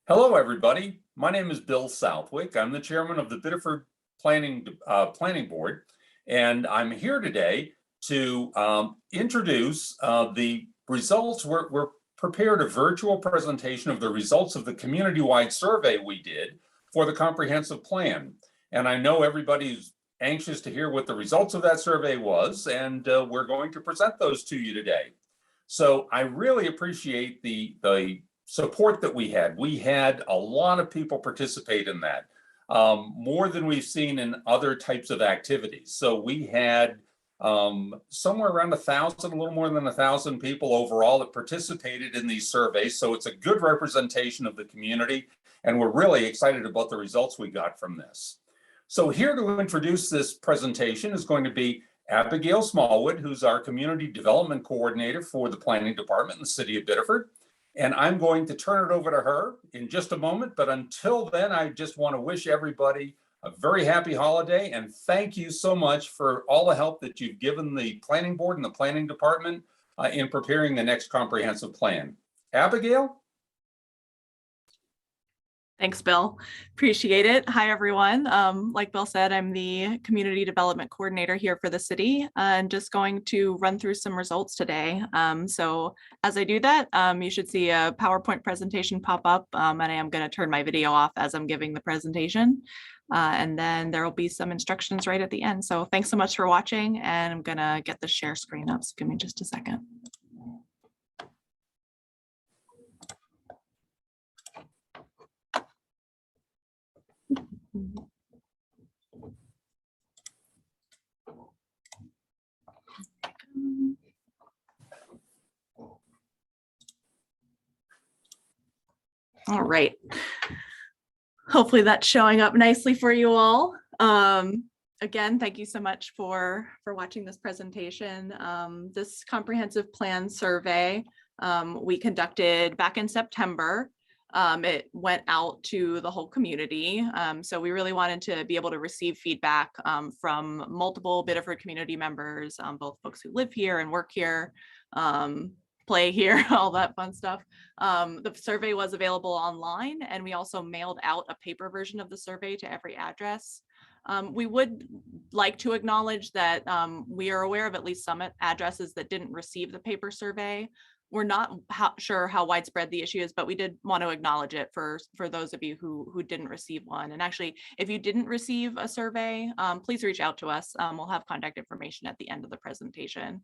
Hello, everybody. My name is Bill Southwick. I'm the chairman of the Biddeford Planning Board, and I'm here today to introduce the results. We're prepared a virtual presentation of the results of the community-wide survey we did for the comprehensive plan. And I know everybody's anxious to hear what the results of that survey was, and we're going to present those to you today. So I really appreciate the support that we had. We had a lot of people participate in that, more than we've seen in other types of activities. So we had somewhere around 1,000, a little more than 1,000 people overall that participated in these surveys. So it's a good representation of the community, and we're really excited about the results we got from this. So here to introduce this presentation is going to be Abigail Smallwood, who's our Community Development Coordinator for the Planning Department in the City of Biddeford. And I'm going to turn it over to her in just a moment. But until then, I just want to wish everybody a very happy holiday. And thank you so much for all the help that you've given the Planning Board and the Planning Department in preparing the next comprehensive plan. Abigail? Thanks, Bill. Appreciate it. Hi, everyone. Like Bill said, I'm the Community Development Coordinator here for the city and just going to run through some results today. So as I do that, you should see a PowerPoint presentation pop up, and I am going to turn my video off as I'm giving the presentation. And then there will be some instructions right at the end. So thanks so much for watching, and I'm going to get the share screen up. So give me just a second. All right. Hopefully that's showing up nicely for you all. Again, thank you so much for watching this presentation. This comprehensive plan survey we conducted back in September. It went out to the whole community. So we really wanted to be able to receive feedback from multiple Biddeford community members, both folks who live here and work here, play here, all that fun stuff. The survey was available online, and we also mailed out a paper version of the survey to every address. We would like to acknowledge that we are aware of at least some addresses that didn't receive the paper survey. We're not sure how widespread the issue is, but we did want to acknowledge it for those of you who didn't receive one. And actually, if you didn't receive a survey, please reach out to us. We'll have contact information at the end of the presentation.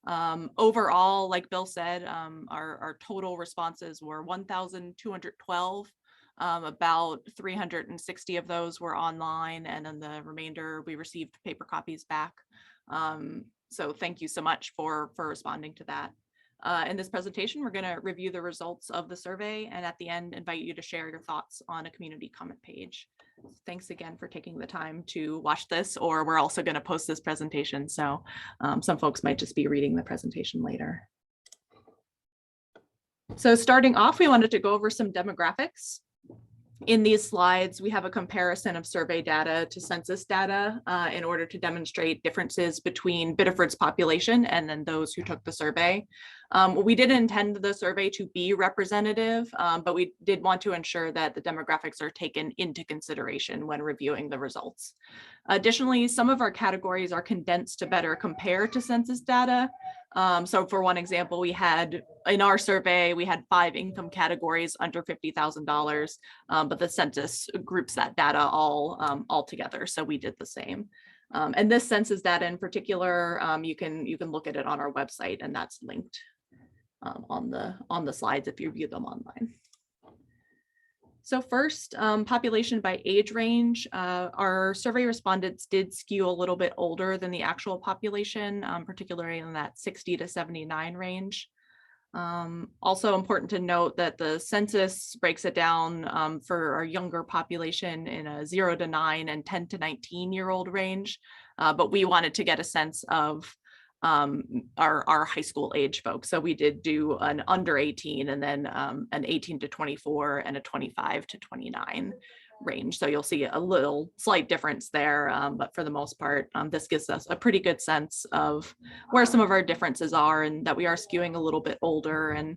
Overall, like Bill said, our total responses were 1,212. About 360 of those were online, and then the remainder we received paper copies back. So thank you so much for responding to that. In this presentation, we're going to review the results of the survey, and at the end, invite you to share your thoughts on a community comment page. Thanks again for taking the time to watch this, or we're also going to post this presentation, so some folks might just be reading the presentation later. So starting off, we wanted to go over some demographics. In these slides, we have a comparison of survey data to census data in order to demonstrate differences between Biddeford's population and then those who took the survey. We didn't intend the survey to be representative, but we did want to ensure that the demographics are taken into consideration when reviewing the results. Additionally, some of our categories are condensed to better compare to census data. So for one example, we had in our survey, we had 5 income categories under $50,000, but the census groups that data all together. So we did the same. And this census data in particular, you can look at it on our website, and that's linked on the slides if you view them online. So first, population by age range. Our survey respondents did skew a little bit older than the actual population, particularly in that 60 to 79 range. Also important to note that the census breaks it down for our younger population in a 0 to 9 and 10 to 19-year-old range, but we wanted to get a sense of our high school age folks. So we did do an under 18 and then an 18 to 24 and a 25 to 29 range. So you'll see a little slight difference there, but for the most part, this gives us a pretty good sense of where some of our differences are, and that we are skewing a little bit older, and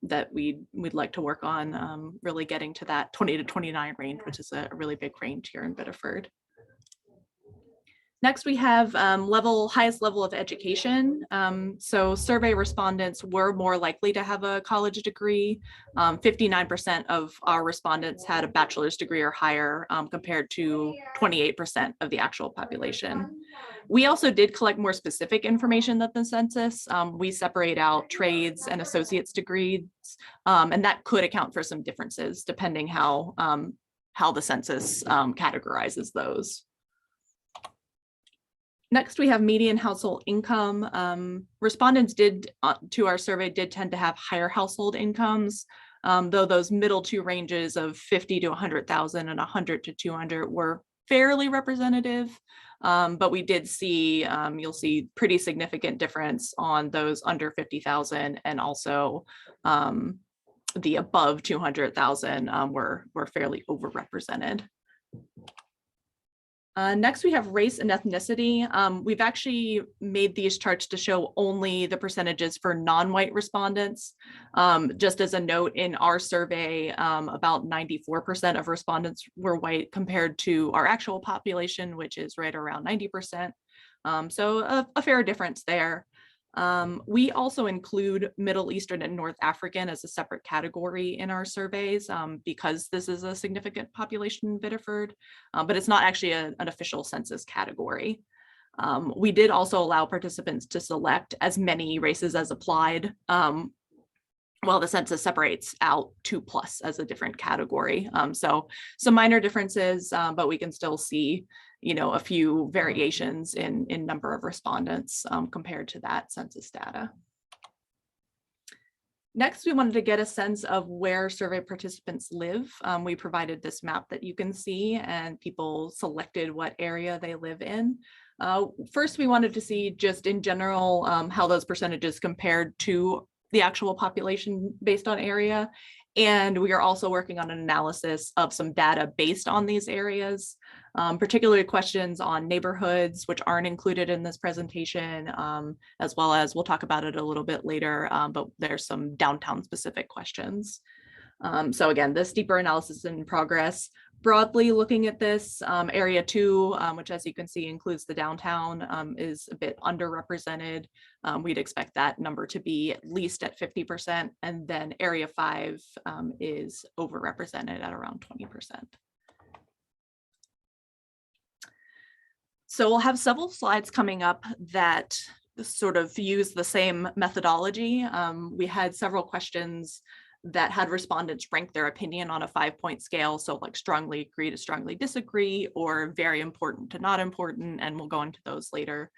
that we'd like to work on really getting to that 20 to 29 range, which is a really big range here in Biddeford. Next, we have highest level of education. So survey respondents were more likely to have a college degree. 59% of our respondents had a bachelor's degree or higher, compared to 28% of the actual population. We also did collect more specific information than the census. We separate out trades and associate's degrees, and that could account for some differences depending how the census categorizes those. Next, we have median household income. Respondents to our survey did tend to have higher household incomes, though those middle two ranges of 50 to 100,000 and 100 to 200 were fairly representative. But we did see, you'll see pretty significant difference on those under 50,000, and also the above 200,000 were fairly overrepresented. Next, we have race and ethnicity. We've actually made these charts to show only the percentages for non-white respondents. Just as a note, in our survey, about 94% of respondents were white compared to our actual population, which is right around 90%. So a fair difference there. We also include Middle Eastern and North African as a separate category in our surveys, because this is a significant population in Biddeford, but it's not actually an official census category. We did also allow participants to select as many races as applied, while the census separates out 2+ as a different category. So some minor differences, but we can still see a few variations in number of respondents compared to that census data. Next, we wanted to get a sense of where survey participants live. We provided this map that you can see, and people selected what area they live in. First, we wanted to see just in general how those percentages compared to the actual population based on area. And we are also working on an analysis of some data based on these areas, particularly questions on neighborhoods, which aren't included in this presentation, as well as, we'll talk about it a little bit later, but there's some downtown specific questions. So again, this deeper analysis in progress. Broadly looking at this, area 2, which as you can see includes the downtown, is a bit underrepresented. We'd expect that number to be at least at 50%, and then area 5 is overrepresented at around 20%. So we'll have several slides coming up that sort of use the same methodology. We had several questions that had respondents rank their opinion on a 5-point scale. So like strongly agree to strongly disagree, or very important to not important, and we'll go into those later.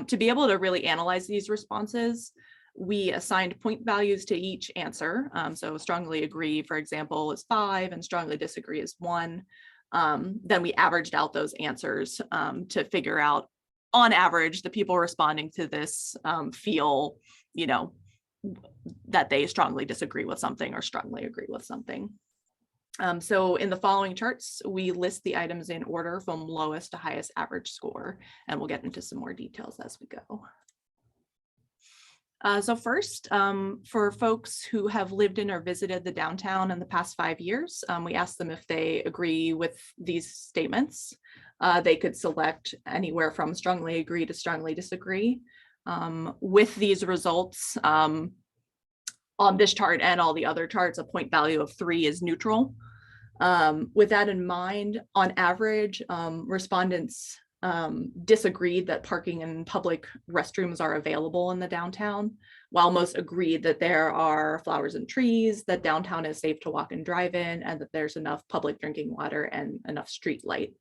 To be able to really analyze these responses, we assigned point values to each answer. So strongly agree, for example, is 5, and strongly disagree is 1. Then we averaged out those answers to figure out, on average, the people responding to this feel, that they strongly disagree with something or strongly agree with something. So in the following charts, we list the items in order from lowest to highest average score, and we'll get into some more details as we go. So first, for folks who have lived in or visited the downtown in the past 5 years, we asked them if they agree with these statements. They could select anywhere from strongly agree to strongly disagree. With these results, on this chart and all the other charts, a point value of 3 is neutral. With that in mind, on average, respondents disagreed that parking and public restrooms are available in the downtown, while most agreed that there are flowers and trees, that downtown is safe to walk and drive in, and that there's enough public drinking water and enough street light.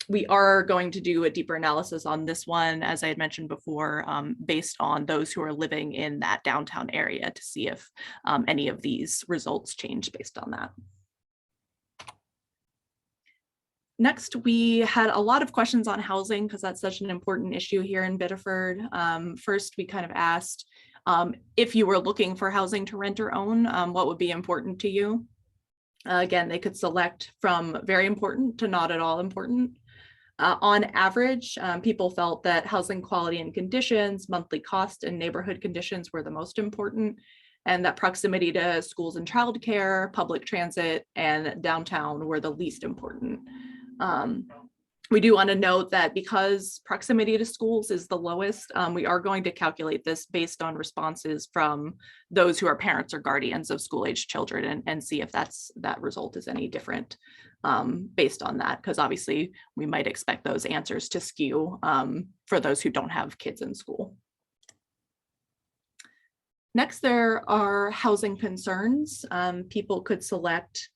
We are going to do a deeper analysis on this one, as I had mentioned before, based on those who are living in that downtown area, to see if any of these results change based on that. Next, we had a lot of questions on housing because that's such an important issue here in Biddeford. First, we kind of asked if you were looking for housing to rent or own, what would be important to you? Again, they could select from very important to not at all important. On average, people felt that housing quality and conditions, monthly cost, and neighborhood conditions were the most important, and that proximity to schools and childcare, public transit, and downtown were the least important. We do want to note that because proximity to schools is the lowest, we are going to calculate this based on responses from those who are parents or guardians of school-aged children and see if that result is any different based on that, because obviously we might expect those answers to skew for those who don't have kids in school. Next, there are housing concerns. People could select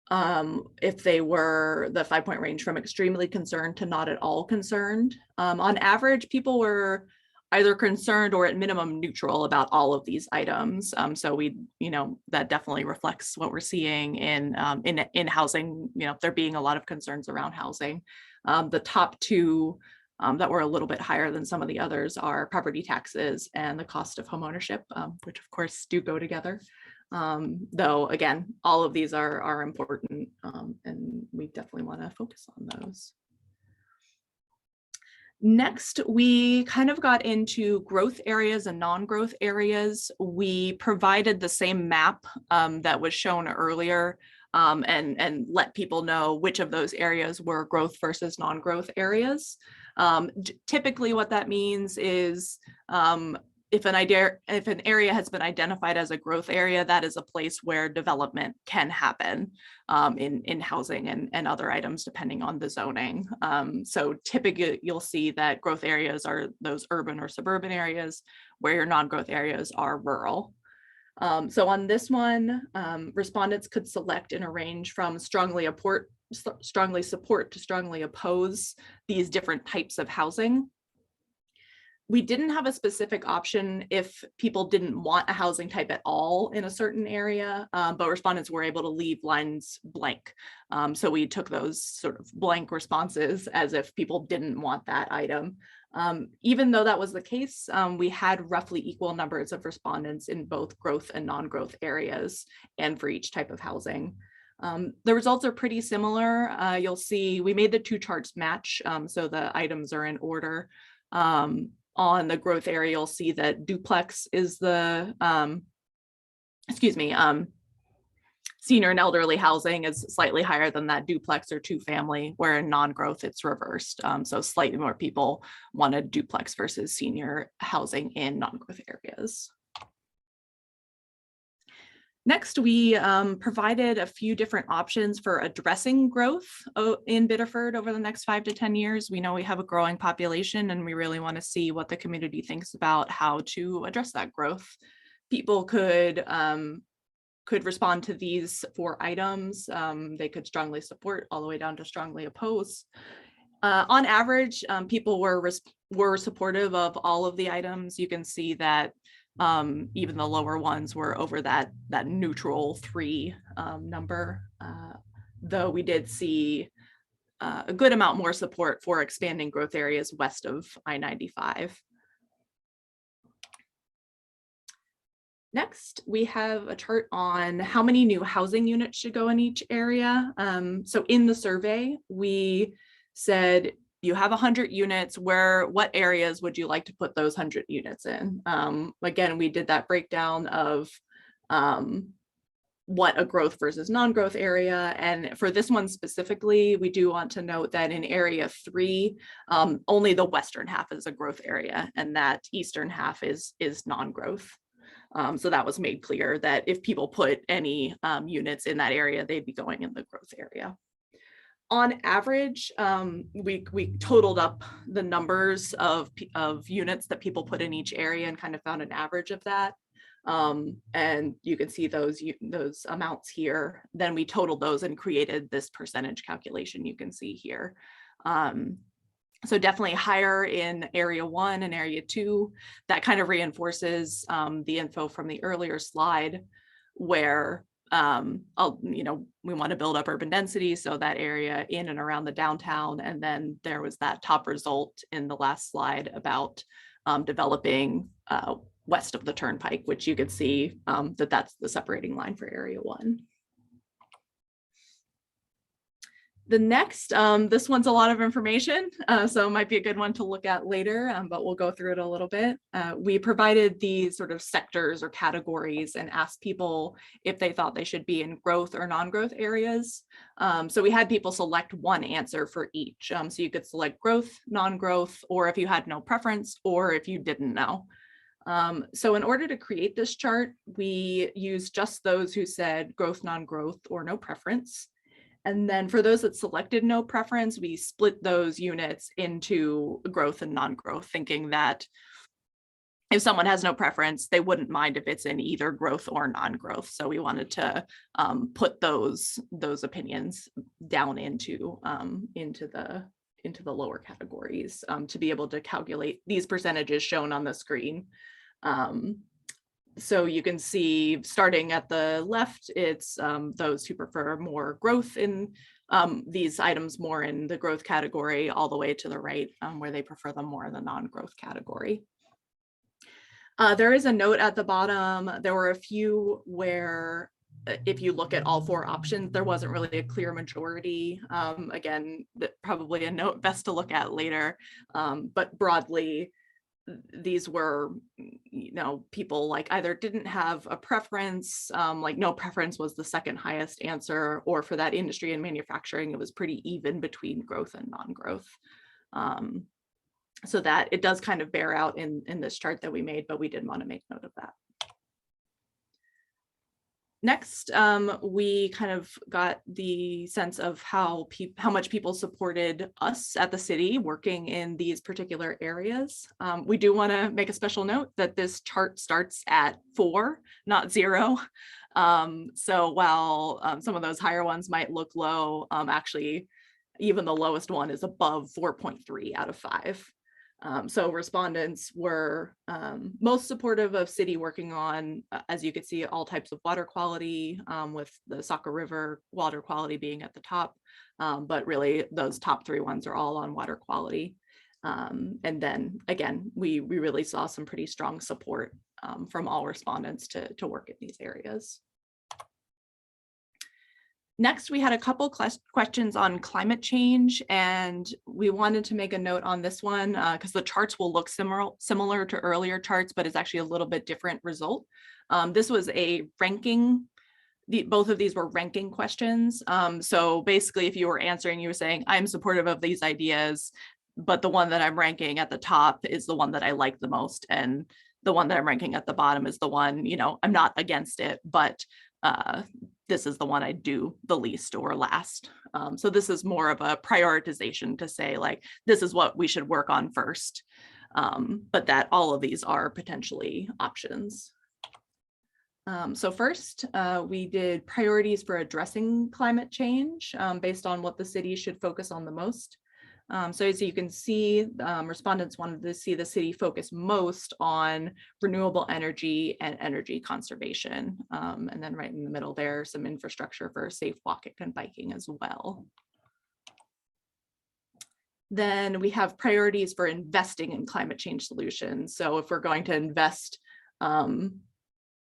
if they were the 5-point range from extremely concerned to not at all concerned. On average, people were either concerned or at minimum neutral about all of these items. So that definitely reflects what we're seeing in housing, there being a lot of concerns around housing. The top two that were a little bit higher than some of the others are property taxes and the cost of homeownership, which of course do go together. Though again, all of these are important, and we definitely want to focus on those. Next, we kind of got into growth areas and non-growth areas. We provided the same map that was shown earlier and let people know which of those areas were growth versus non-growth areas. Typically what that means is if an area has been identified as a growth area, that is a place where development can happen in housing and other items depending on the zoning. So typically you'll see that growth areas are those urban or suburban areas, where your non-growth areas are rural. So on this one, respondents could select in a range from strongly support to strongly oppose these different types of housing. We didn't have a specific option if people didn't want a housing type at all in a certain area, but respondents were able to leave lines blank. So we took those sort of blank responses as if people didn't want that item. Even though that was the case, we had roughly equal numbers of respondents in both growth and non-growth areas and for each type of housing. The results are pretty similar. You'll see we made the two charts match, so the items are in order. On the growth area, you'll see that duplex is the, senior and elderly housing is slightly higher than that duplex or two family, where in non-growth it's reversed. So slightly more people wanted duplex versus senior housing in non-growth areas. Next, we provided a few different options for addressing growth in Biddeford over the next 5 to 10 years. We know we have a growing population and we really want to see what the community thinks about how to address that growth. People could respond to these 4 items. They could strongly support all the way down to strongly oppose. On average, people were supportive of all of the items. You can see that even the lower ones were over that neutral 3 number, though we did see a good amount more support for expanding growth areas west of I-95. Next, we have a chart on how many new housing units should go in each area. So in the survey, we said, you have 100 units, what areas would you like to put those 100 units in? Again, we did that breakdown of what a growth versus non-growth area. And for this one specifically, we do want to note that in area 3, only the western half is a growth area and that eastern half is non-growth. So that was made clear that if people put any units in that area, they'd be going in the growth area. On average, we totaled up the numbers of units that people put in each area and kind of found an average of that. And you can see those amounts here. Then we totaled those and created this percentage calculation you can see here. So definitely higher in area 1 and area 2. That kind of reinforces the info from the earlier slide where we want to build up urban density, so that area in and around the downtown. And then there was that top result in the last slide about developing west of the turnpike, which you could see that's the separating line for area 1. The next, this one's a lot of information, so it might be a good one to look at later, but we'll go through it a little bit. We provided these sort of sectors or categories and asked people if they thought they should be in growth or non-growth areas. So we had people select one answer for each. So you could select growth, non-growth, or if you had no preference, or if you didn't know. So in order to create this chart, we used just those who said growth, non-growth, or no preference. And then for those that selected no preference, we split those units into growth and non-growth, thinking that if someone has no preference, they wouldn't mind if it's in either growth or non-growth. So we wanted to put those opinions down into the lower categories to be able to calculate these percentages shown on the screen. So you can see starting at the left, it's those who prefer more growth in these items more in the growth category, all the way to the right where they prefer them more in the non-growth category. There is a note at the bottom. There were a few where if you look at all four options, there wasn't really a clear majority. Again, probably a note best to look at later, but broadly, these were, people like either didn't have a preference, like no preference was the second highest answer, or for that industry and manufacturing, it was pretty even between growth and non-growth. So that it does kind of bear out in this chart that we made, but we did want to make note of that. Next, we kind of got the sense of how much people supported us at the city working in these particular areas. We do want to make a special note that this chart starts at 4, not 0. So while some of those higher ones might look low, actually, even the lowest one is above 4.3 out of 5. So respondents were most supportive of city working on, as you could see, all types of water quality, with the Saco River water quality being at the top. But really, those top 3 ones are all on water quality. And then again, we really saw some pretty strong support from all respondents to work in these areas. Next, we had a couple questions on climate change, and we wanted to make a note on this one because the charts will look similar to earlier charts, but it's actually a little bit different result. This was a ranking. Both of these were ranking questions. So basically, if you were answering, you were saying, I'm supportive of these ideas, but the one that I'm ranking at the top is the one that I like the most. And the one that I'm ranking at the bottom is the one, I'm not against it, but this is the one I do the least or last. So this is more of a prioritization to say, like, this is what we should work on first, but that all of these are potentially options. So first, we did priorities for addressing climate change based on what the city should focus on the most. So as you can see, respondents wanted to see the city focus most on renewable energy and energy conservation. And then right in the middle there, some infrastructure for safe walking and biking as well. Then we have priorities for investing in climate change solutions. So if we're going to invest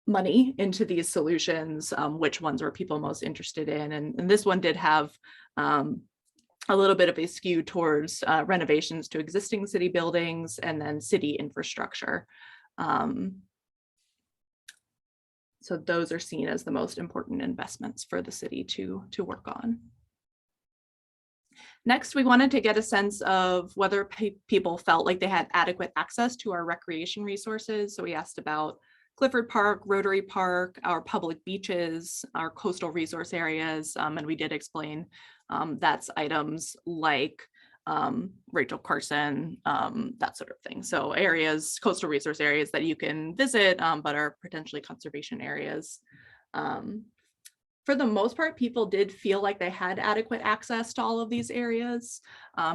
money into these solutions, which ones were people most interested in? And this one did have a little bit of a skew towards renovations to existing city buildings and then city infrastructure. So those are seen as the most important investments for the city to work on. Next, we wanted to get a sense of whether people felt like they had adequate access to our recreation resources. So we asked about Clifford Park, Rotary Park, our public beaches, our coastal resource areas, and we did explain that's items like Rachel Carson, that sort of thing. So areas, coastal resource areas that you can visit, but are potentially conservation areas. For the most part, people did feel like they had adequate access to all of these areas.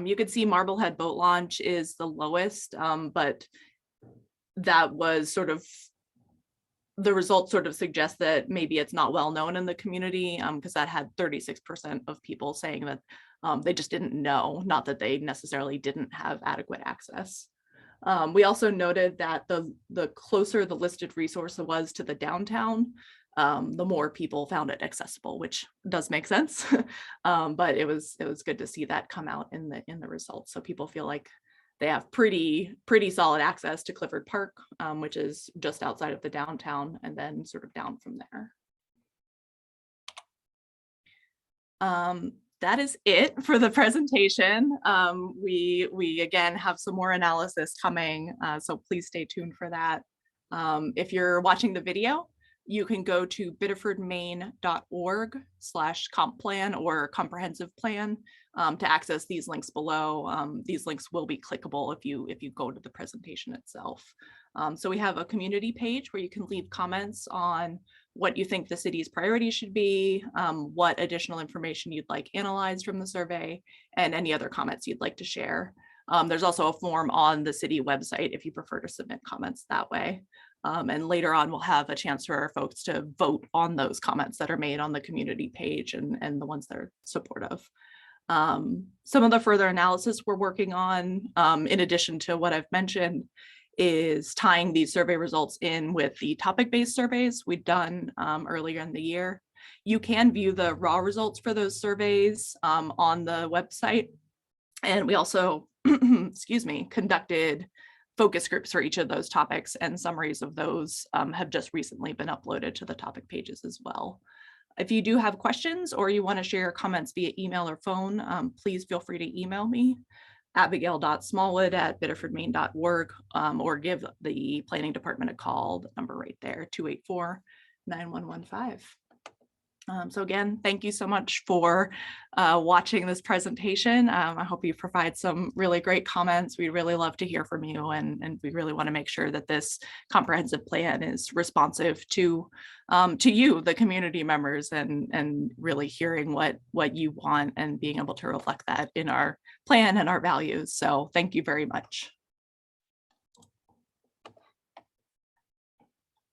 You could see Marblehead Boat Launch is the lowest, but that was sort of, the results sort of suggest that maybe it's not well known in the community, because that had 36% of people saying that they just didn't know, not that they necessarily didn't have adequate access. We also noted that the closer the listed resource was to the downtown, the more people found it accessible, which does make sense. But it was good to see that come out in the results. So people feel like they have pretty solid access to Clifford Park, which is just outside of the downtown, and then sort of down from there. That is it for the presentation. We again have some more analysis coming, so please stay tuned for that. If you're watching the video, you can go to biddefordmaine.org/comp-plan or comprehensive plan to access these links below. These links will be clickable if you go to the presentation itself. So we have a community page where you can leave comments on what you think the city's priorities should be, what additional information you'd like analyzed from the survey, and any other comments you'd like to share. There's also a form on the city website if you prefer to submit comments that way. And later on, we'll have a chance for our folks to vote on those comments that are made on the community page and the ones that are supportive. Some of the further analysis we're working on, in addition to what I've mentioned, is tying these survey results in with the topic-based surveys we've done earlier in the year. You can view the raw results for those surveys on the website. And we also, excuse me, conducted focus groups for each of those topics, and summaries of those have just recently been uploaded to the topic pages as well. If you do have questions or you want to share your comments via email or phone, please feel free to email me, abigail.smallwood@biddefordmaine.org, or give the planning department a call, the number right there, 284-9115. So again, thank you so much for watching this presentation. I hope you provide some really great comments. We really love to hear from you, and we really want to make sure that this comprehensive plan is responsive to you, the community members, and really hearing what you want and being able to reflect that in our plan and our values. So thank you very much.